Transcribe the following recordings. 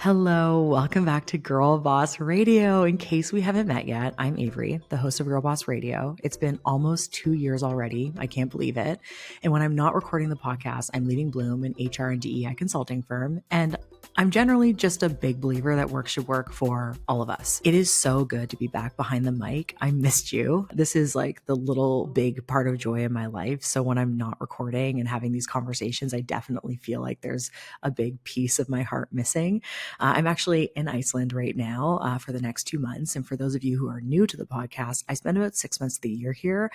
Hello, welcome back to Girl Boss Radio. In case we haven't met yet, I'm Avery, the host of Girl Boss Radio. It's been almost 2 years already. I can't believe it. And when I'm not recording the podcast, I'm leading Bloom, an HR and DEI consulting firm. And I'm generally just a big believer that work should work for all of us. It is so good to be back behind the mic. I missed you. This is like the little big part of joy in my life. So when I'm not recording and having these conversations, I definitely feel like there's a big piece of my heart missing. I'm actually in Iceland right now for the next 2 months. And for those of you who are new to the podcast, I spend about 6 months of the year here.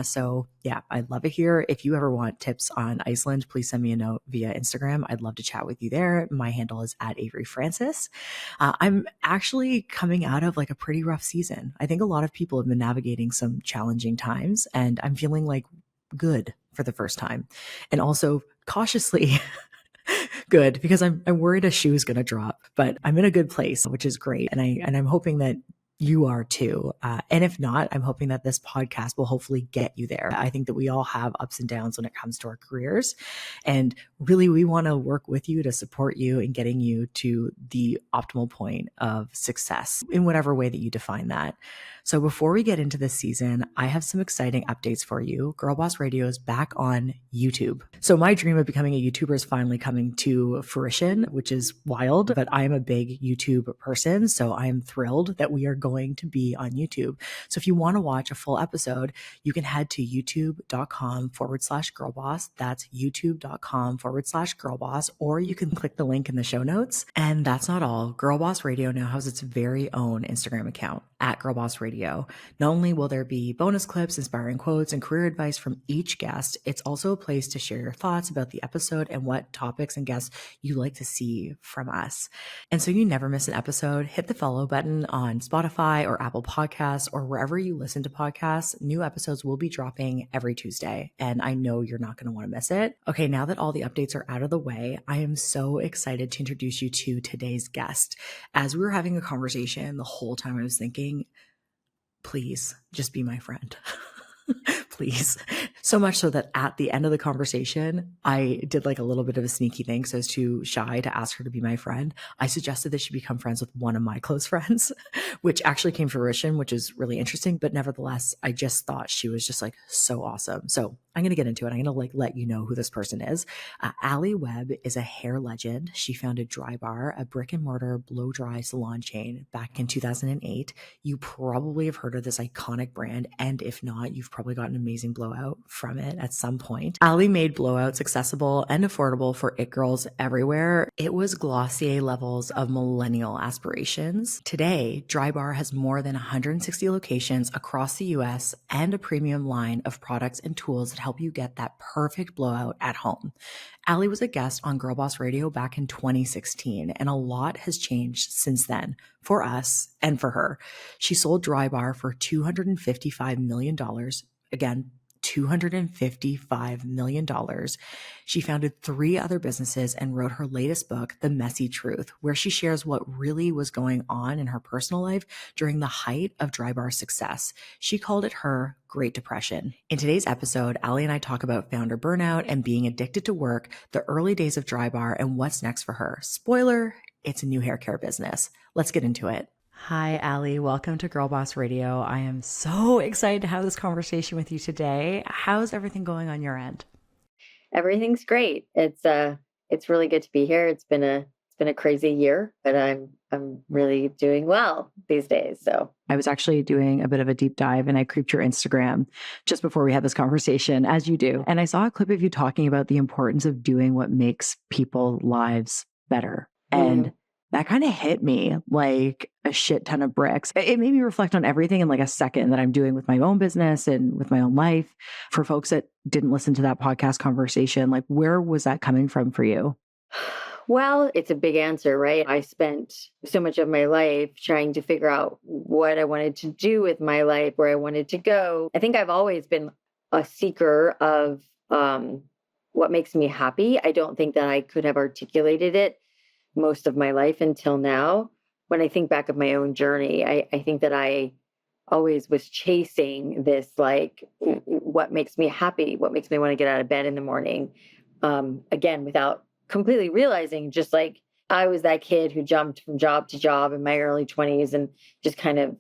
So yeah, I love it here. If you ever want tips on Iceland, please send me a note via Instagram. I'd love to chat with you there. My handle is at Avery Francis. I'm actually coming out of like a pretty rough season. I think a lot of people have been navigating some challenging times, and I'm feeling like good for the first time, and also cautiously good because I'm worried a shoe is going to drop, but I'm in a good place, which is great. And I'm hoping that you are too. And if not, I'm hoping that this podcast will hopefully get you there. I think that we all have ups and downs when it comes to our careers. And really, we want to work with you to support you in getting you to the optimal point of success in whatever way that you define that. So before we get into this season, I have some exciting updates for you. Girl Boss Radio is back on YouTube. So my dream of becoming a YouTuber is finally coming to fruition, which is wild, but I am a big YouTube person. So I am thrilled that we are going to be on YouTube. So if you want to watch a full episode, you can head to youtube.com/girlboss. That's youtube.com/girlboss, or you can click the link in the show notes. And that's not all. Girl Boss Radio now has its very own Instagram account at Girl Boss Radio. Not only will there be bonus clips, inspiring quotes, and career advice from each guest, it's also a place to share your thoughts about the episode and what topics and guests you like to see from us. And so you never miss an episode, hit the follow button on Spotify or Apple Podcasts or wherever you listen to podcasts. New episodes will be dropping every Tuesday, and I know you're not going to want to miss it. Okay, now that all the updates are out of the way, I am so excited to introduce you to today's guest. As we were having a conversation, the whole time I was thinking, please just be my friend. Please. So much so that at the end of the conversation, I did like a little bit of a sneaky thing. So I was too shy to ask her to be my friend. I suggested that she become friends with one of my close friends, which actually came to fruition, which is really interesting. But nevertheless, I just thought she was just like so awesome. So I'm going to get into it. I'm going to like let you know who this person is. Alli Webb is a hair legend. She founded Drybar, a brick and mortar blow dry salon chain back in 2008. You probably have heard of this iconic brand. And if not, you've probably got an amazing blowout from it at some point. Alli made blowouts accessible and affordable for it girls everywhere. It was Glossier levels of millennial aspirations. Today, Drybar has more than 160 locations across the US and a premium line of products and tools that help you get that perfect blowout at home. Alli was a guest on Girl Boss Radio back in 2016, and a lot has changed since then for us and for her. She sold Drybar for $255 million. Again, $255 million. She founded 3 other businesses and wrote her latest book, The Messy Truth, where she shares what really was going on in her personal life during the height of Drybar's success. She called it her Great Depression. In today's episode, Alli and I talk about founder burnout and being addicted to work, the early days of Drybar, and what's next for her. Spoiler, it's a new hair care business. Let's get into it. Hi, Alli. Welcome to Girl Boss Radio. I am so excited to have this conversation with you today. How's everything going on your end? Everything's great. It's really good to be here. It's been a crazy year, but I'm really doing well these days. So I was actually doing a bit of a deep dive and I creeped your Instagram just before we had this conversation, as you do. And I saw a clip of you talking about the importance of doing what makes people's lives better. And that kind of hit me like a shit ton of bricks. It made me reflect on everything in like a second that I'm doing with my own business and with my own life. For folks that didn't listen to that podcast conversation, like where was that coming from for you? Well, it's a big answer, right? I spent so much of my life trying to figure out what I wanted to do with my life, where I wanted to go. I think I've always been a seeker of what makes me happy. I don't think that I could have articulated it most of my life until now. When I think back of my own journey, I think that I always was chasing this, like, what makes me happy, what makes me want to get out of bed in the morning. Again, without completely realizing just like I was that kid who jumped from job to job in my early 20s and just kind of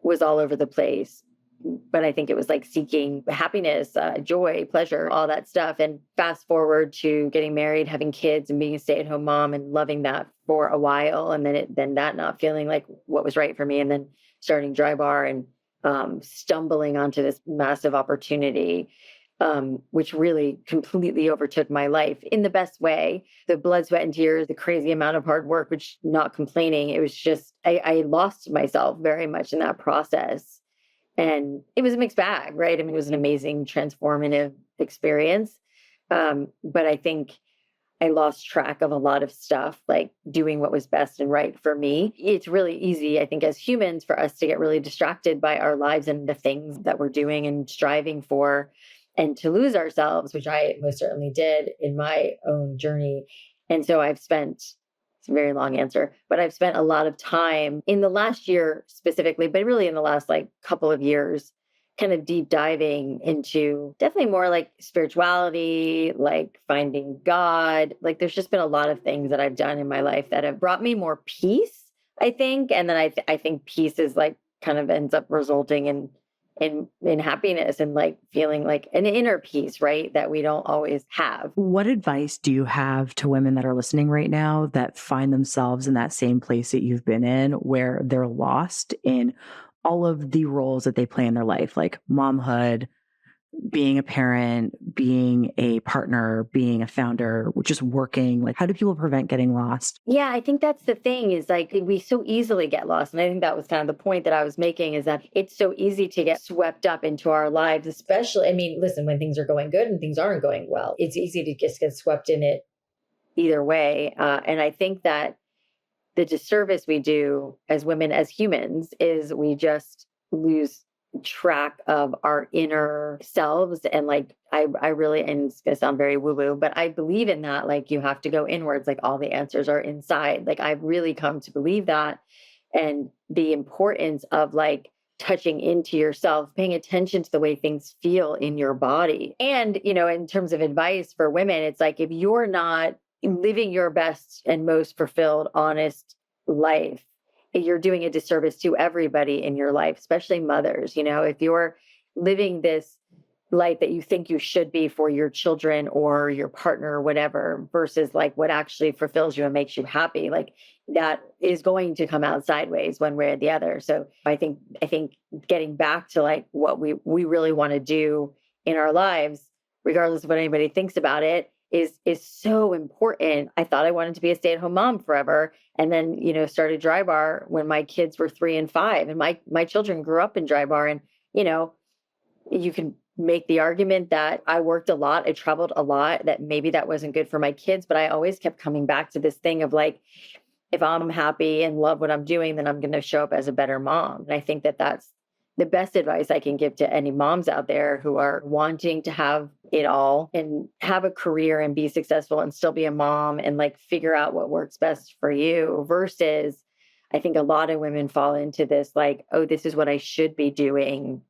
was all over the place. But I think it was like seeking happiness, joy, pleasure, all that stuff. And fast forward to getting married, having kids, and being a stay-at-home mom, and loving that for a while, and then that not feeling like what was right for me, and then starting Drybar and stumbling onto this massive opportunity, which really completely overtook my life in the best way. The blood, sweat, and tears, the crazy amount of hard work, which, not complaining. It was just I lost myself very much in that process. And it was a mixed bag, right? I mean, it was an amazing, transformative experience. But I think I lost track of a lot of stuff, like doing what was best and right for me. It's really easy, I think, as humans, for us to get really distracted by our lives and the things that we're doing and striving for, and to lose ourselves, which I most certainly did in my own journey. And so I've spent, it's a very long answer, but I've spent a lot of time in the last year specifically, but really in the last like couple of years, kind of deep diving into definitely more like spirituality, like finding God. Like there's just been a lot of things that I've done in my life that have brought me more peace, I think. And then I think peace is like kind of ends up resulting in happiness and like feeling like an inner peace, right? That we don't always have. What advice do you have to women that are listening right now that find themselves in that same place that you've been in, where they're lost in all of the roles that they play in their life, like momhood, being a parent, being a partner, being a founder, just working? Like, how do people prevent getting lost? Yeah, I think that's the thing, is like we so easily get lost. And I think that was kind of the point that I was making, is that it's so easy to get swept up into our lives, especially, I mean, listen, when things are going good and things aren't going well, it's easy to just get swept in it either way. And I think that the disservice we do as women, as humans, is we just lose track of our inner selves. And like I really, and it's gonna sound very woo-woo, but I believe in that. Like you have to go inwards, like all the answers are inside. Like I've really come to believe that, and the importance of like touching into yourself, paying attention to the way things feel in your body. And, you know, in terms of advice for women, it's like if you're not living your best and most fulfilled, honest life, you're doing a disservice to everybody in your life, especially mothers. You know, if you're living this life that you think you should be for your children or your partner or whatever, versus like what actually fulfills you and makes you happy, like that is going to come out sideways one way or the other. So I think getting back to like what we really want to do in our lives, regardless of what anybody thinks about it, is so important. I thought I wanted to be a stay-at-home mom forever, and then, you know, started Drybar when my kids were 3 and 5, and my children grew up in Drybar. And, you know, you can make the argument that I worked a lot, I traveled a lot, that maybe that wasn't good for my kids, but I always kept coming back to this thing of like, if I'm happy and love what I'm doing, then I'm going to show up as a better mom. And I think that that's the best advice I can give to any moms out there who are wanting to have it all and have a career and be successful and still be a mom and like figure out what works best for you, versus I think a lot of women fall into this like, oh, this is what I should be doing,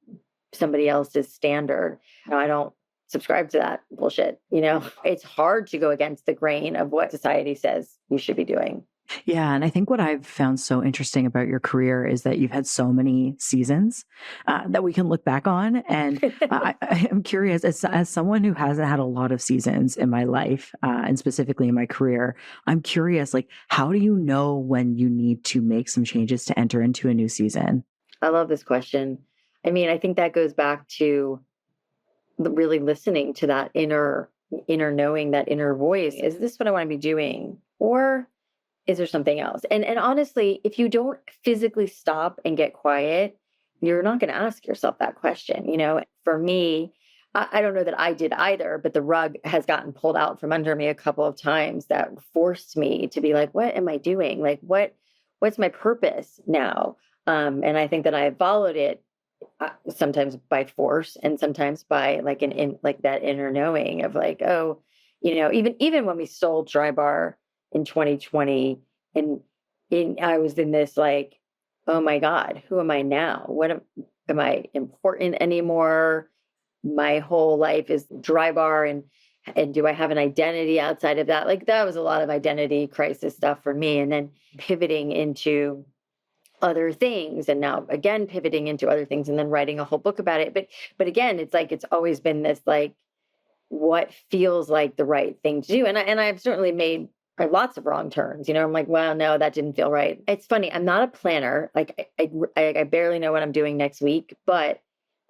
somebody else's standard. No, I don't subscribe to that bullshit. You know, it's hard to go against the grain of what society says you should be doing. Yeah. And I think what I've found so interesting about your career is that you've had so many seasons that we can look back on. And I am curious, as someone who hasn't had a lot of seasons in my life, and specifically in my career, I'm curious, like, how do you know when you need to make some changes to enter into a new season? I love this question. I mean, I think that goes back to really listening to that inner knowing, that inner voice. Is this what I want to be doing? Or is there something else? And honestly, if you don't physically stop and get quiet, you're not going to ask yourself that question. You know, for me, I don't know that I did either, but the rug has gotten pulled out from under me a couple of times that forced me to be like, what am I doing? Like, what's my purpose now? And I think that I have followed it, sometimes by force and sometimes by like like that inner knowing of like, oh, you know, even when we sold Drybar in 2020, and I was in this like, oh my God, who am I now? Am I important anymore? My whole life is Drybar, and And do I have an identity outside of that? Like that was a lot of identity crisis stuff for me. And then pivoting into other things, and now again pivoting into other things, and then writing a whole book about it. But again, it's like it's always been this like what feels like the right thing to do. And I've certainly made lots of wrong turns. You know, I'm like, well, no, that didn't feel right. It's funny. I'm not a planner. Like I barely know what I'm doing next week, but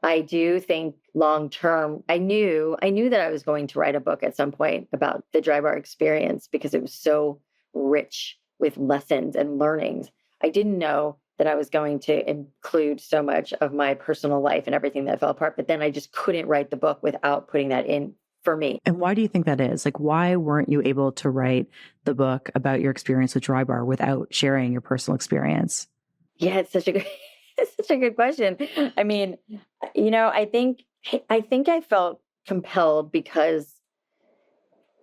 I do think long term, I knew that I was going to write a book at some point about the Drybar experience because it was so rich with lessons and learnings. I didn't know that I was going to include so much of my personal life and everything that fell apart. But then I just couldn't write the book without putting that in for me. And why do you think that is? Like, why weren't you able to write the book about your experience with Drybar without sharing your personal experience? Yeah, it's such a good, it's such a good question. I mean, you know, I think I felt compelled because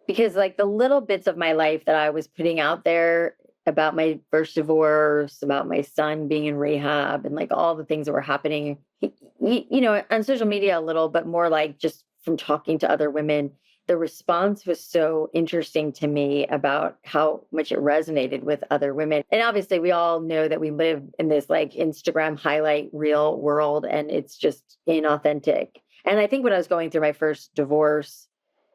like the little bits of my life that I was putting out there about my first divorce, about my son being in rehab, and like all the things that were happening, you know, on social media a little, but more like just from talking to other women, the response was so interesting to me about how much it resonated with other women. And obviously, we all know that we live in this like Instagram highlight reel world, and it's just inauthentic. And I think when I was going through my first divorce,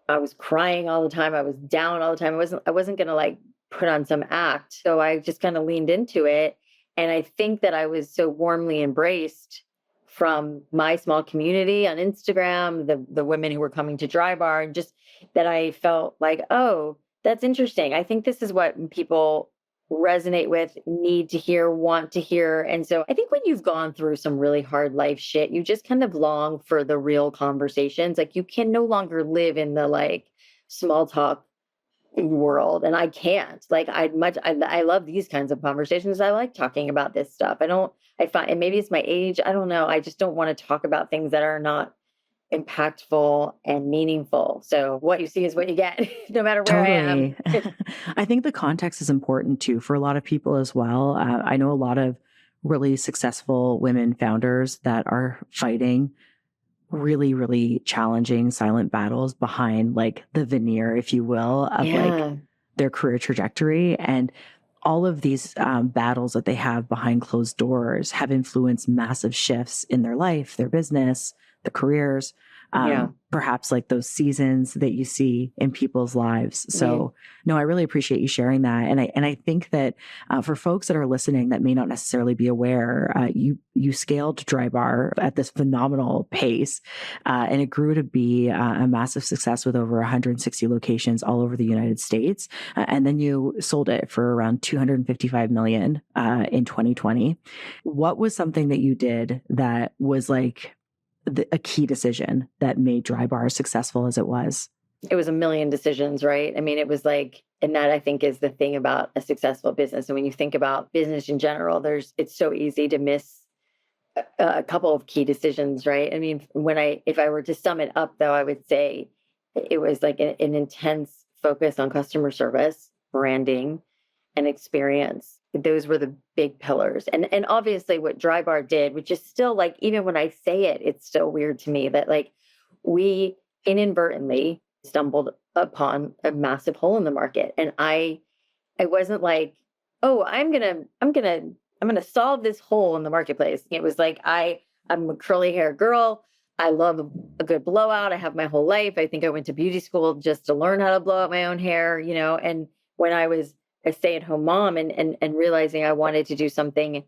I was crying all the time. I was down all the time. I wasn't going to like put on some act. So I just kind of leaned into it. And I think that I was so warmly embraced from my small community on Instagram, the women who were coming to Drybar, and just that I felt like, oh, that's interesting. I think this is what people resonate with, need to hear, want to hear. And so I think when you've gone through some really hard life shit, you just kind of long for the real conversations. Like you can no longer live in the like small talk world. And I can't. Like I love these kinds of conversations. I like talking about this stuff. I find, and maybe it's my age, I don't know. I just don't want to talk about things that are not impactful and meaningful. So what you see is what you get, no matter where I am. I think the context is important too for a lot of people as well. I know a lot of really successful women founders that are fighting really, really challenging silent battles behind like the veneer, if you will, of like their career trajectory. And all of these battles that they have behind closed doors have influenced massive shifts in their life, their business, their careers, perhaps like those seasons that you see in people's lives. So no, I really appreciate you sharing that. And I think that for folks that are listening that may not necessarily be aware, you scaled Drybar at this phenomenal pace, and it grew to be a massive success with over 160 locations all over the United States. And then you sold it for around $255 million in 2020. What was something that you did that was like a key decision that made Drybar as successful as it was? It was a million decisions, right? I mean, it was like, and that I think is the thing about a successful business. And when you think about business in general, it's so easy to miss a couple of key decisions, right? I mean, if I were to sum it up though, I would say it was like an intense focus on customer service, branding, and experience. Those were the big pillars. And obviously what Drybar did, which is still like, even when I say it, it's still weird to me that like we inadvertently stumbled upon a massive hole in the market. And I wasn't like, oh, I'm gonna solve this hole in the marketplace. It was like I'm a curly hair girl. I love a good blowout. I have my whole life. I think I went to beauty school just to learn how to blow out my own hair, you know, and when I was a stay-at-home mom and realizing I wanted to do something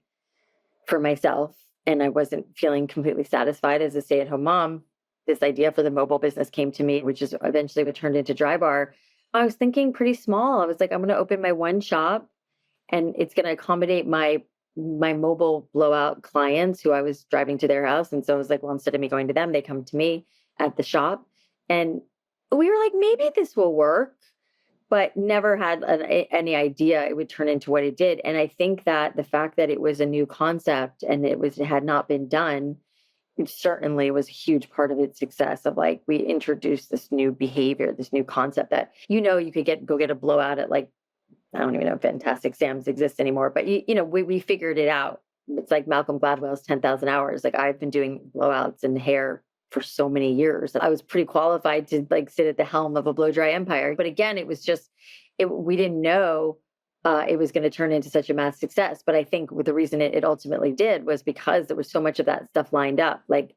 for myself and I wasn't feeling completely satisfied as a stay-at-home mom, this idea for the mobile business came to me, which is eventually what turned into Drybar. I was thinking pretty small. I was like, I'm going to open my one shop and it's going to accommodate my mobile blowout clients who I was driving to their house. And so I was like, well, instead of me going to them, they come to me at the shop. And we were like, maybe this will work, but never had any idea it would turn into what it did. And I think that the fact that it was a new concept and it had not been done, it certainly was a huge part of its success of like, we introduced this new behavior, this new concept that, you know, you could go get a blowout at like, I don't even know if Fantastic Sam's exists anymore, but you know, we figured it out. It's like Malcolm Gladwell's 10,000 hours. Like I've been doing blowouts and hair for so many years. I was pretty qualified to like sit at the helm of a blow dry empire. But again, it was just, we didn't know it was going to turn into such a mass success. But I think the reason it ultimately did was because there was so much of that stuff lined up. Like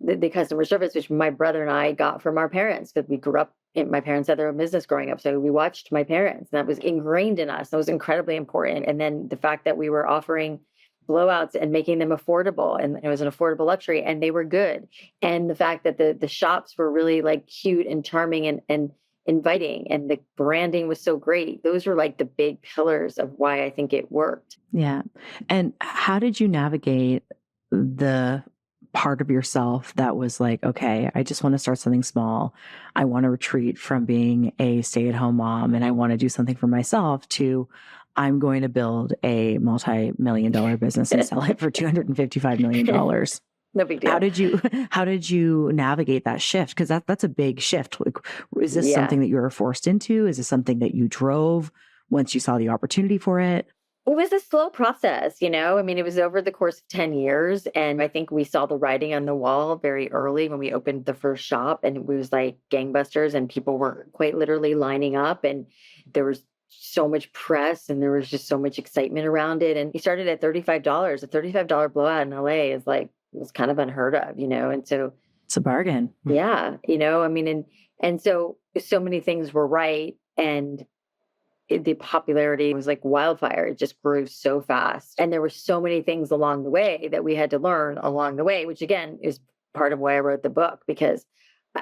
the customer service, which my brother and I got from our parents, because we grew up, my parents had their own business growing up. So we watched my parents, and that was ingrained in us. That was incredibly important. And then the fact that we were offering blowouts and making them affordable, and it was an affordable luxury, and they were good. And the fact that the shops were really like cute and charming and inviting, and the branding was so great. Those were like the big pillars of why I think it worked. Yeah. And how did you navigate the part of yourself that was like, okay, I just want to start something small. I want to retreat from being a stay-at-home mom, and I want to do something for myself, to I'm going to build a multi-million-dollar business and sell it for $255 million. No big deal. How did you navigate that shift? Because that's a big shift. Like, is this Yeah. something that you were forced into? Is this something that you drove once you saw the opportunity for it? It was a slow process, you know? I mean, it was over the course of 10 years. And I think we saw the writing on the wall very early when we opened the first shop, and it was like gangbusters, and people were quite literally lining up, and there was so much press, and there was just so much excitement around it. And we started at $35. A $35 blowout in LA is like, it was kind of unheard of, you know? And so It's a bargain. yeah, you know, I mean, and so many things were right. And the popularity was like wildfire. It just grew so fast. And there were so many things along the way that we had to learn along the way, which again is part of why I wrote the book, because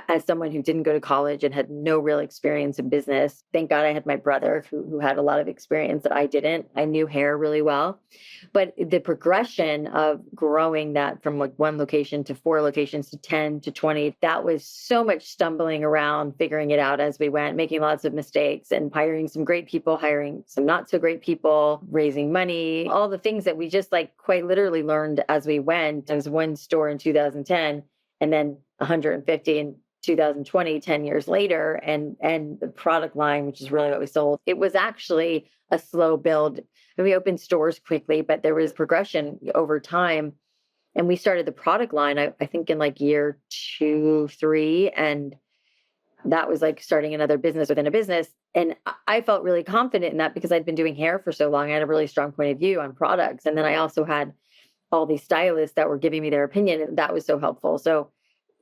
as someone who didn't go to college and had no real experience in business, thank God I had my brother who had a lot of experience that I didn't. I knew hair really well. But the progression of growing that from like one location to 4 locations to 10 to 20, that was so much stumbling around, figuring it out as we went, making lots of mistakes, and hiring some great people, hiring some not so great people, raising money, all the things that we just like quite literally learned as we went. There was one store in 2010, and then 150 in 2020, 10 years later, and the product line, which is really what we sold. It was actually a slow build. And we opened stores quickly, but there was progression over time. And we started the product line, I think in like year 2, 3. And that was like starting another business within a business. And I felt really confident in that because I'd been doing hair for so long. I had a really strong point of view on products. And then I also had all these stylists that were giving me their opinion, and that was so helpful. So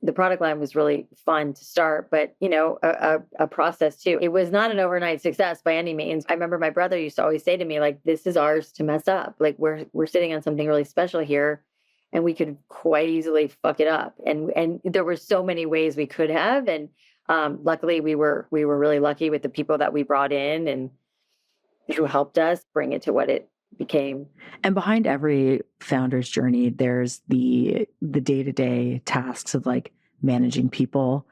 the product line was really fun to start, but you know, a process too. It was not an overnight success by any means. I remember my brother used to always say to me, like, this is ours to mess up. Like we're sitting on something really special here, and we could quite easily fuck it up. And there were so many ways we could have. And luckily we were really lucky with the people that we brought in and who helped us bring it to what it became. And behind every founder's journey, there's the day-to-day tasks of like managing people,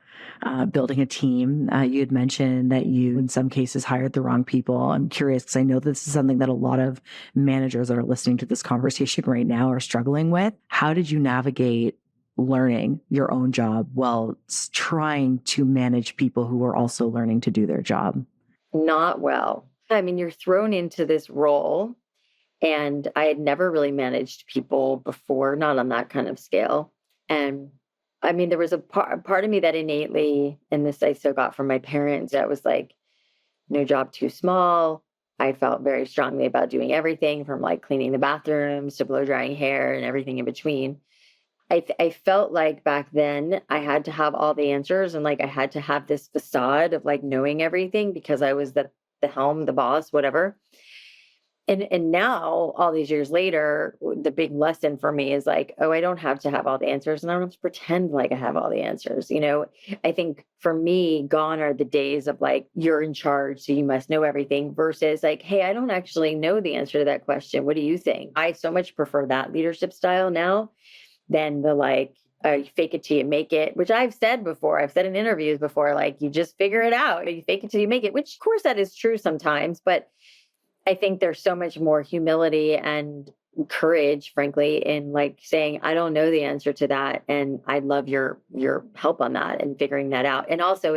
building a team. You had mentioned that you, in some cases, hired the wrong people. I'm curious because I know this is something that a lot of managers that are listening to this conversation right now are struggling with. How did you navigate learning your own job while trying to manage people who are also learning to do their job? Not well. I mean, you're thrown into this role. And I had never really managed people before, not on that kind of scale. And I mean, there was a part of me that innately, and this I still got from my parents, that was like, no job too small. I felt very strongly about doing everything from like cleaning the bathrooms to blow drying hair and everything in between. I felt like back then I had to have all the answers, and like I had to have this facade of like knowing everything because I was the helm, the boss, whatever. And now, all these years later, the big lesson for me is like, oh, I don't have to have all the answers, and I don't have to pretend like I have all the answers. You know, I think for me, gone are the days of like, you're in charge, so you must know everything, versus like, hey, I don't actually know the answer to that question. What do you think? I so much prefer that leadership style now than the like, fake it till you make it, which I've said before. I've said in interviews before, like, you just figure it out. You fake it till you make it, which of course that is true sometimes, but I think there's so much more humility and courage, frankly, in like saying, I don't know the answer to that, and I'd love your help on that and figuring that out. And also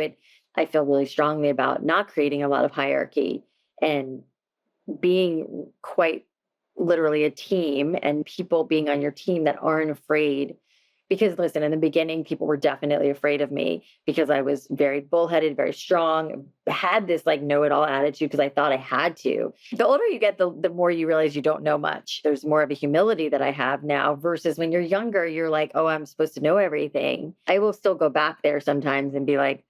I feel really strongly about not creating a lot of hierarchy and being quite literally a team, and people being on your team that aren't afraid Because listen, in the beginning, people were definitely afraid of me because I was very bullheaded, very strong, had this like know-it-all attitude because I thought I had to. The older you get, the more you realize you don't know much. There's more of a humility that I have now versus when you're younger, you're like, oh, I'm supposed to know everything. I will still go back there sometimes and be like,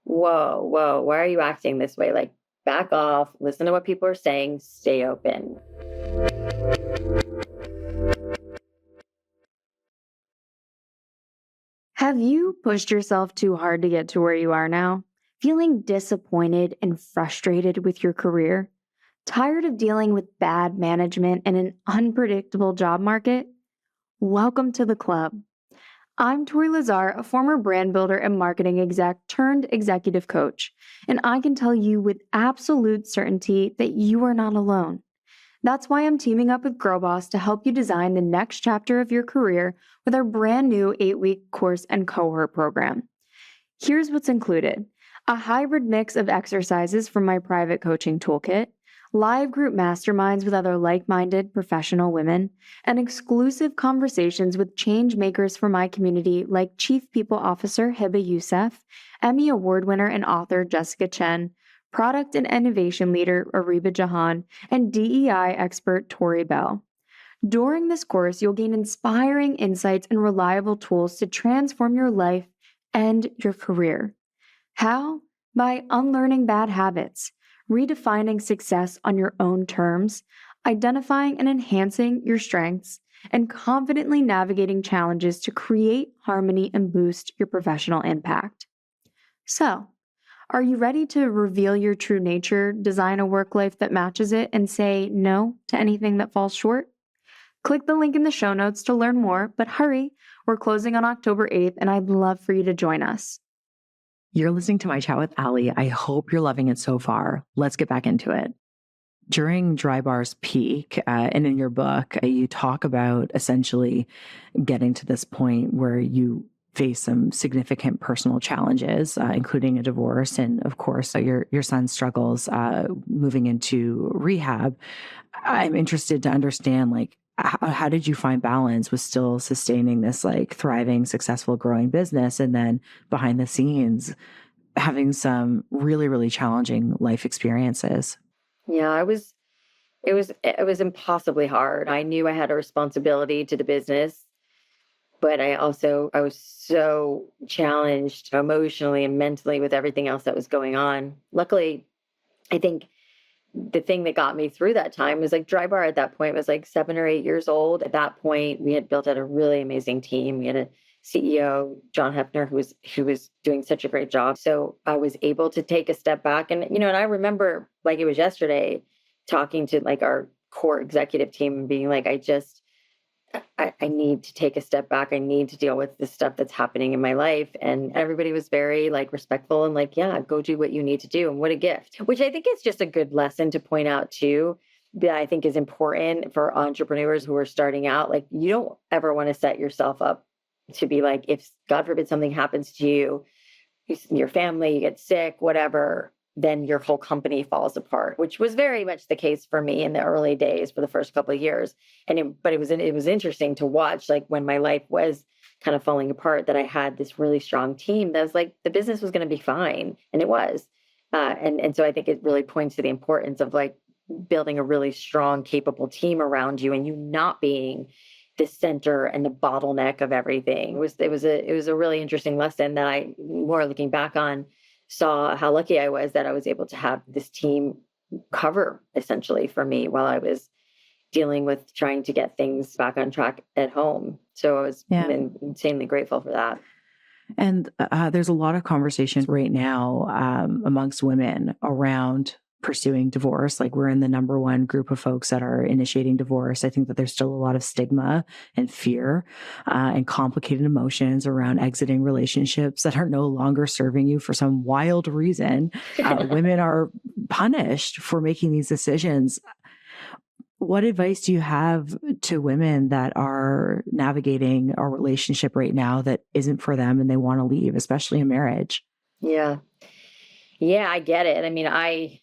whoa, why are you acting this way? Like, back off, listen to what people are saying, stay open. Have you pushed yourself too hard to get to where you are now? Feeling disappointed and frustrated with your career? Tired of dealing with bad management and an unpredictable job market? Welcome to the club. I'm Tori Lazar, a former brand builder and marketing exec turned executive coach, and I can tell you with absolute certainty that you are not alone. That's why I'm teaming up with Girlboss to help you design the next chapter of your career with our brand new 8-week course and cohort program. Here's what's included: a hybrid mix of exercises from my private coaching toolkit, live group masterminds with other like-minded professional women, and exclusive conversations with change makers from my community like Chief People Officer Hiba Youssef, Emmy Award winner and author Jessica Chen, Product and Innovation Leader Ariba Jahan, and DEI expert Tori Bell. During this course, you'll gain inspiring insights and reliable tools to transform your life and your career. How? By unlearning bad habits, redefining success on your own terms, identifying and enhancing your strengths, and confidently navigating challenges to create harmony and boost your professional impact. So, are you ready to reveal your true nature, design a work life that matches it, and say no to anything that falls short? Click the link in the show notes to learn more, but hurry, we're closing on October 8th, and I'd love for you to join us. You're listening to my chat with Alli. I hope you're loving it so far. Let's get back into it. During Drybar's peak, and in your book, you talk about essentially getting to this point where you face some significant personal challenges, including a divorce, and of course, your son's struggles moving into rehab. I'm interested to understand, like, how did you find balance with still sustaining this like thriving, successful, growing business, and then behind the scenes having some really, really challenging life experiences? Yeah, it was impossibly hard. I knew I had a responsibility to the business, but I was so challenged emotionally and mentally with everything else that was going on. Luckily, I think the thing that got me through that time was like Drybar at that point was like 7 or 8 years old. At that point, we had built out a really amazing team. We had a CEO, John Hefner, who was doing such a great job. So I was able to take a step back, and and I remember like it was yesterday talking to like our core executive team and being like, I need to take a step back. I need to deal with the stuff that's happening in my life. And everybody was very like respectful and like, yeah, go do what you need to do. And what a gift, which I think is just a good lesson to point out too, that I think is important for entrepreneurs who are starting out. Like, you don't ever want to set yourself up to be like, if God forbid something happens to you, your family, you get sick, whatever, then your whole company falls apart, which was very much the case for me in the early days for the first couple of years. But it was interesting to watch, like when my life was kind of falling apart, that I had this really strong team that was like, the business was going to be fine. And it was. And so I think it really points to the importance of like building a really strong, capable team around you and you not being the center and the bottleneck of everything. It was a really interesting lesson that I, more looking back on, saw how lucky I was that I was able to have this team cover essentially for me while I was dealing with trying to get things back on track at home. So I was insanely grateful for that. And there's a lot of conversations right now amongst women around pursuing divorce. Like, we're in the number one group of folks that are initiating divorce. I think that there's still a lot of stigma and fear and complicated emotions around exiting relationships that are no longer serving you for some wild reason. Women are punished for making these decisions. What advice do you have to women that are navigating a relationship right now that isn't for them and they want to leave, especially a marriage? Yeah. Yeah, I get it. I mean, I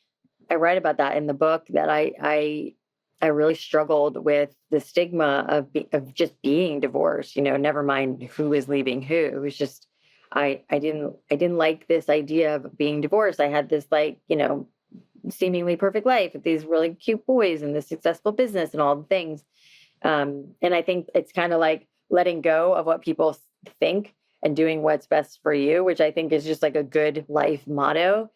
write about that in the book, that I I really struggled with the stigma of just being divorced, never mind who is leaving who. It was just, I didn't like this idea of being divorced. I had this seemingly perfect life with these really cute boys and this successful business and all the things. And I think it's kind of like letting go of what people think and doing what's best for you, which I think is just like a good life motto.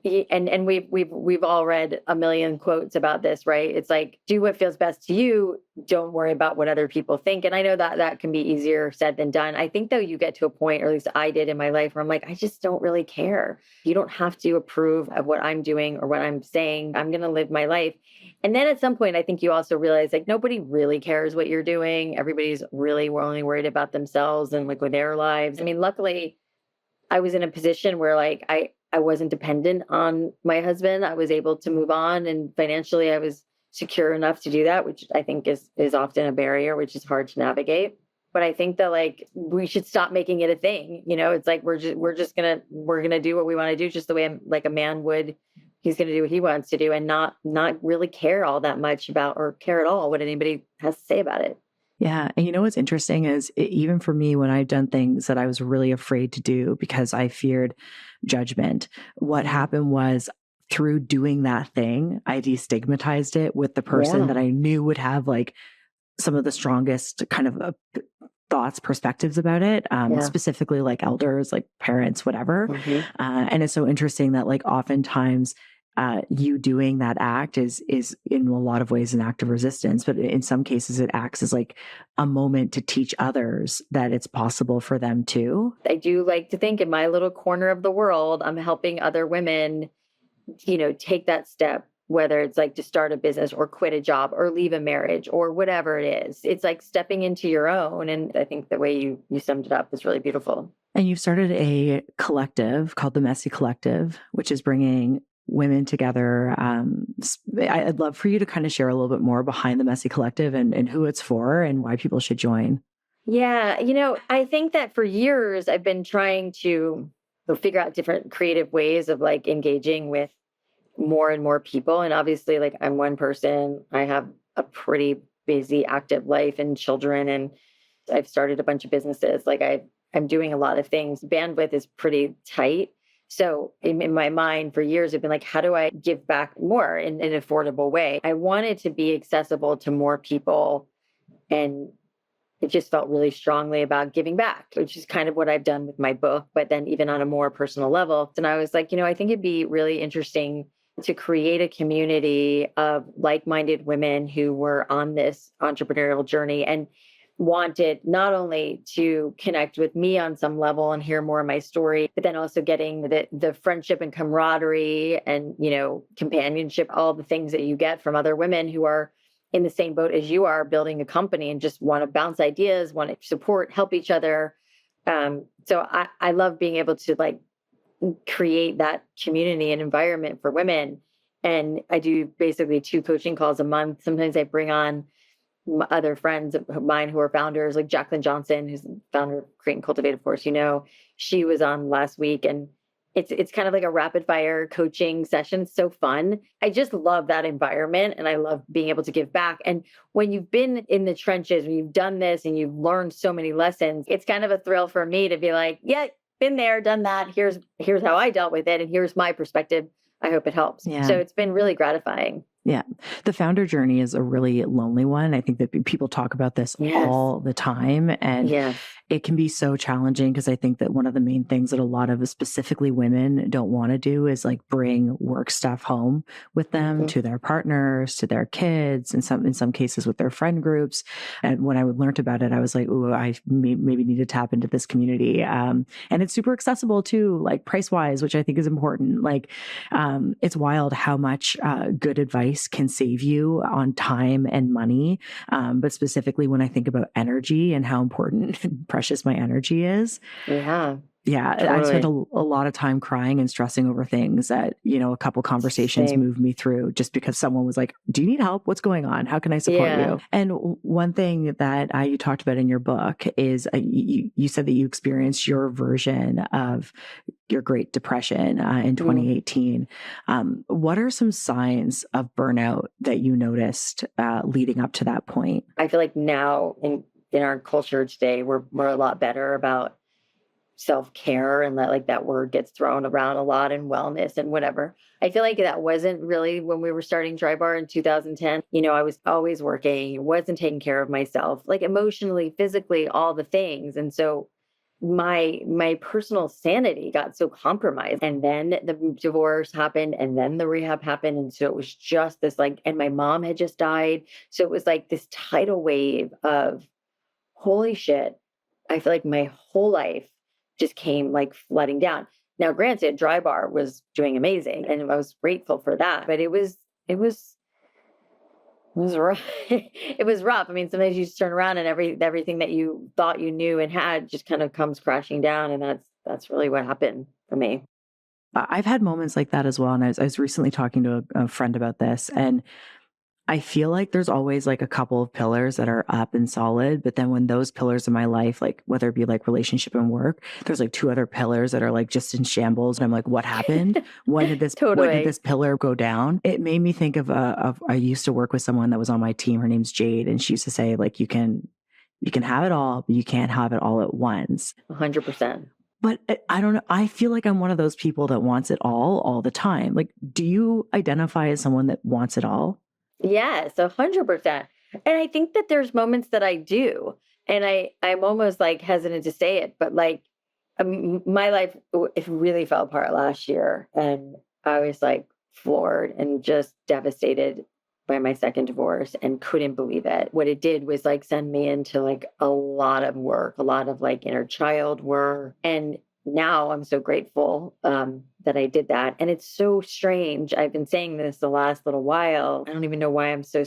And we've all read a million quotes about this, right? It's like, do what feels best to you. Don't worry about what other people think. And I know that that can be easier said than done. I think though you get to a point, or at least I did in my life, where I'm like, I just don't really care. You don't have to approve of what I'm doing or what I'm saying. I'm going to live my life. And then at some point, I think you also realize like nobody really cares what you're doing. Everybody's really only worried about themselves and like with their lives. I mean, luckily I was in a position where like I wasn't dependent on my husband. I was able to move on, and financially I was secure enough to do that, which I think is often a barrier, which is hard to navigate. But I think that like we should stop making it a thing. It's like we're gonna do what we want to do, just the way like a man would. He's gonna do what he wants to do, and not really care all that much about, or care at all what anybody has to say about it. Yeah. And what's interesting is even for me, when I've done things that I was really afraid to do because I feared judgment, what happened was through doing that thing, I destigmatized it with the person that I knew would have like some of the strongest kind of thoughts, perspectives about it, specifically like elders, like parents, whatever. And it's so interesting that like oftentimes you doing that act is in a lot of ways an act of resistance, but in some cases it acts as like a moment to teach others that it's possible for them too. I do like to think in my little corner of the world, I'm helping other women, take that step, whether it's like to start a business or quit a job or leave a marriage or whatever it is. It's like stepping into your own. And I think the way you summed it up is really beautiful. And you've started a collective called the Messy Collective, which is bringing women together. I'd love for you to kind of share a little bit more behind the Messy Collective and who it's for and why people should join. Yeah. I think that for years I've been trying to figure out different creative ways of like engaging with more and more people. And obviously like I'm one person, I have a pretty busy, active life and children, and I've started a bunch of businesses. Like I'm doing a lot of things. Bandwidth is pretty tight. So in my mind for years, I've been like, how do I give back more in an affordable way? I wanted to be accessible to more people. And it just felt really strongly about giving back, which is kind of what I've done with my book, but then even on a more personal level. And I was like, I think it'd be really interesting to create a community of like-minded women who were on this entrepreneurial journey and wanted not only to connect with me on some level and hear more of my story, but then also getting the friendship and camaraderie and, companionship, all the things that you get from other women who are in the same boat as you are, building a company and just want to bounce ideas, want to support, help each other. So I love being able to like create that community and environment for women. And I do basically 2 coaching calls a month. Sometimes I bring on other friends of mine who are founders, like Jacqueline Johnson, who's the founder of Create and Cultivate, of course, she was on last week, and it's kind of like a rapid fire coaching session. So fun. I just love that environment, and I love being able to give back. And when you've been in the trenches, when you've done this and you've learned so many lessons, it's kind of a thrill for me to be like, yeah, been there, done that. Here's how I dealt with it, and here's my perspective. I hope it helps. Yeah. So it's been really gratifying. Yeah. The founder journey is a really lonely one. I think that people talk about this all the time, and it can be so challenging because I think that one of the main things that a lot of specifically women don't want to do is like bring work stuff home with them to their partners, to their kids, in some cases with their friend groups. And when I learned about it, I was like, oh, I maybe need to tap into this community. And it's super accessible too, like price wise, which I think is important. Like it's wild how much good advice can save you on time and money. But specifically when I think about energy and how important and precious my energy is. Yeah. Yeah, I spent a lot of time crying and stressing over things that, a couple conversations Same. moved me through just because someone was like, do you need help? What's going on? How can I support you? And one thing that you talked about in your book is you said that you experienced your version of your Great Depression in 2018. What are some signs of burnout that you noticed leading up to that point? I feel like now in our culture today, we're a lot better about self-care, and that word gets thrown around a lot, and wellness and whatever. I feel like that wasn't really when we were starting Drybar in 2010. I was always working, wasn't taking care of myself, like emotionally, physically, all the things. And so my personal sanity got so compromised. And then the divorce happened, and then the rehab happened. And so it was just this and my mom had just died. So it was like this tidal wave of holy shit. I feel like my whole life just came flooding down. Now, granted, Drybar was doing amazing, and I was grateful for that. But it was rough. It was rough. I mean, sometimes you just turn around and everything that you thought you knew and had just kind of comes crashing down, and that's really what happened for me. I've had moments like that as well, and I was recently talking to a friend about this, and I feel like there's always a couple of pillars that are up and solid. But then when those pillars in my life, whether it be relationship and work, there's two other pillars that are just in shambles. And I'm like, what happened? When did this, Totally. when did this pillar go down? It made me think of I used to work with someone that was on my team. Her name's Jade. And she used to say you can have it all, but you can't have it all at once. 100%. But I don't know. I feel like I'm one of those people that wants it all the time. Do you identify as someone that wants it all? Yes, 100%. And I think that there's moments that I do, and I'm almost hesitant to say it, but my life, it really fell apart last year, and I was floored and just devastated by my second divorce and couldn't believe it. What it did was send me into a lot of work, a lot of inner child work. And now I'm so grateful that I did that. And it's so strange. I've been saying this the last little while. I don't even know why I'm so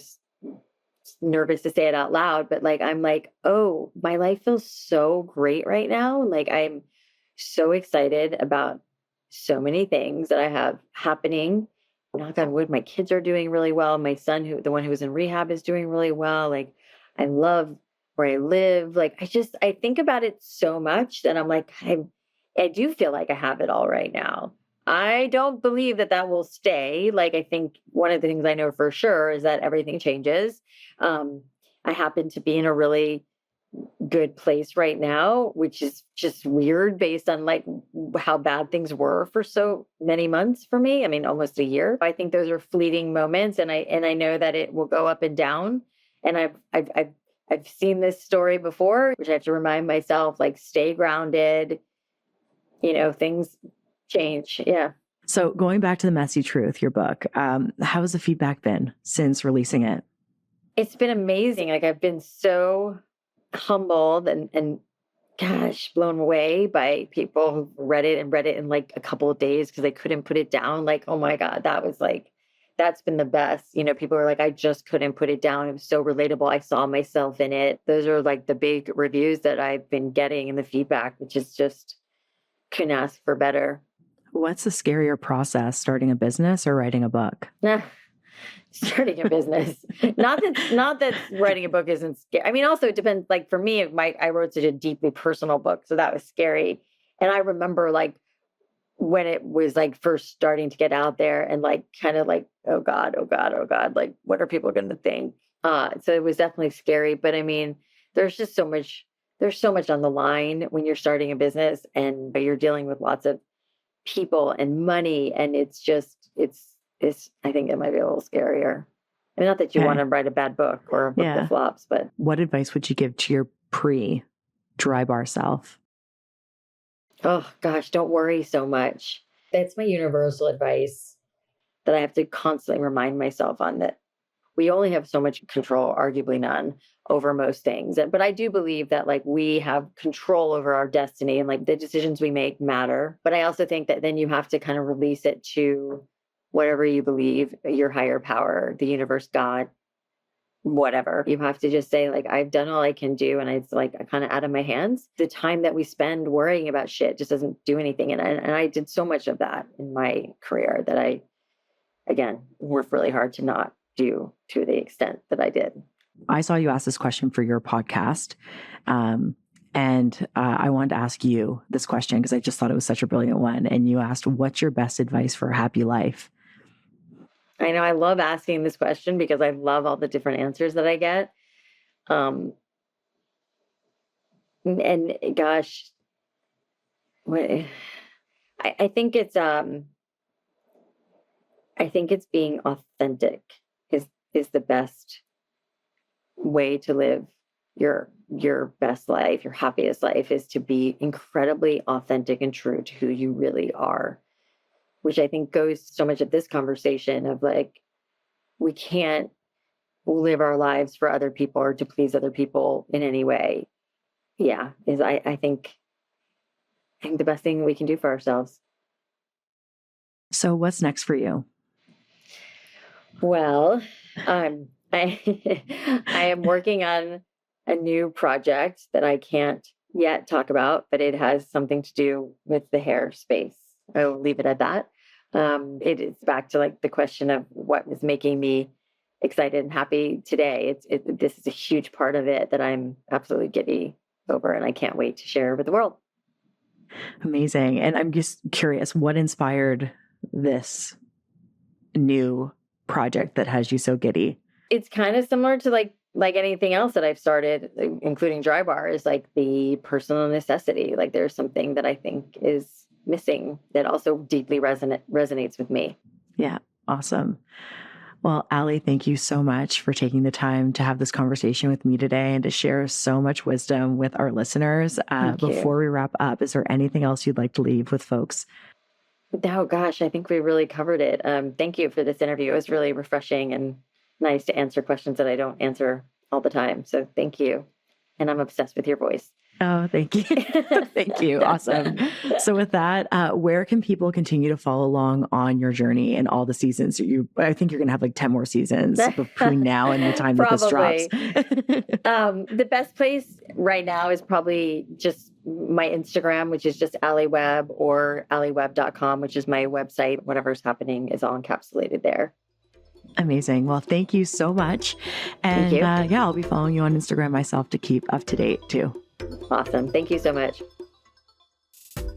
nervous to say it out loud, but I'm oh, my life feels so great right now. I'm so excited about so many things that I have happening. Knock on wood, my kids are doing really well. My son, the one who was in rehab, is doing really well. I love where I live. I think about it so much that I'm I do feel like I have it all right now. I don't believe that will stay. I think one of the things I know for sure is that everything changes. I happen to be in a really good place right now, which is just weird based on how bad things were for so many months for me. I mean, almost a year. I think those are fleeting moments, and I know that it will go up and down. And I've seen this story before, which I have to remind myself, stay grounded. Things change. Yeah. So going back to The Messy Truth, your book, how has the feedback been since releasing it? It's been amazing. I've been so humbled and gosh, blown away by people who've read it in a couple of days because they couldn't put it down. Oh my God, that's been the best. People are I just couldn't put it down. It was so relatable. I saw myself in it. Those are the big reviews that I've been getting, and the feedback, which is just couldn't ask for better. What's the scarier process, starting a business or writing a book? Starting a business. not that writing a book isn't scary. I mean, also it depends. For me, I wrote such a deeply personal book, so that was scary. And I remember when it was first starting to get out there, and kind of oh God, what are people going to think? So it was definitely scary. But I mean, there's so much on the line when you're starting a business, but you're dealing with lots of people and money, and it's I think it might be a little scarier. I mean, not that you want to write a bad book or a book that flops, but what advice would you give to your pre-Drybar self? Oh gosh, don't worry so much. That's my universal advice that I have to constantly remind myself on, that we only have so much control, arguably none, over most things. But I do believe that we have control over our destiny, and the decisions we make matter. But I also think that then you have to kind of release it to whatever you believe, your higher power, the universe, God, whatever. You have to just say, like, I've done all I can do, and it's like kind of out of my hands. The time that we spend worrying about shit just doesn't do anything. And I did so much of that in my career that I, again, worked really hard to not do to the extent that I did. I saw you ask this question for your podcast. And I wanted to ask you this question because I just thought it was such a brilliant one. And you asked, what's your best advice for a happy life? I know I love asking this question because I love all the different answers that I get. And gosh, I think it's being authentic is the best way to live your best life. Your happiest life is to be incredibly authentic and true to who you really are, which I think goes so much of this conversation of like, we can't live our lives for other people or to please other people in any way. Yeah, I think the best thing we can do for ourselves. So what's next for you? Well, I am working on a new project that I can't yet talk about, but it has something to do with the hair space. I'll leave it at that. It is back to like the question of what is making me excited and happy today. This is a huge part of it that I'm absolutely giddy over, and I can't wait to share with the world. Amazing. And I'm just curious, what inspired this new project that has you so giddy? It's kind of similar to like anything else that I've started, including Drybar, is like the personal necessity. Like there's something that I think is missing that also deeply resonates with me. Yeah. Awesome. Well, Alli, thank you so much for taking the time to have this conversation with me today and to share so much wisdom with our listeners. Before we wrap up, is there anything else you'd like to leave with folks? Oh, gosh, I think we really covered it. Thank you for this interview. It was really refreshing and nice to answer questions that I don't answer all the time. So thank you. And I'm obsessed with your voice. Oh, thank you. Thank you. Awesome. So with that, where can people continue to follow along on your journey and all the seasons? I think you're going to have like 10 more seasons between now and the time that this drops. The best place right now is probably just my Instagram, which is just Alli Webb, or alliwebb.com, which is my website. Whatever's happening is all encapsulated there. Amazing. Well, thank you so much. And I'll be following you on Instagram myself to keep up to date too. Awesome. Thank you so much.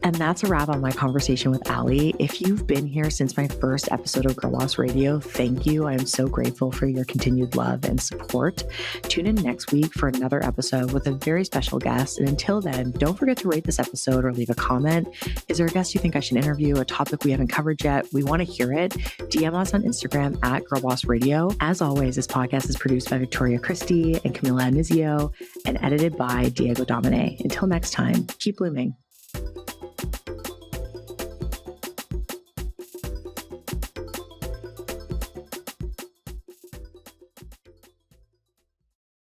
And that's a wrap on my conversation with Alli. If you've been here since my first episode of Girlboss Radio, thank you. I am so grateful for your continued love and support. Tune in next week for another episode with a very special guest. And until then, don't forget to rate this episode or leave a comment. Is there a guest you think I should interview, a topic we haven't covered yet? We want to hear it. DM us on Instagram at Girlboss Radio. As always, this podcast is produced by Victoria Christie and Camila Anizio and edited by Diego Domine. Until next time, keep blooming.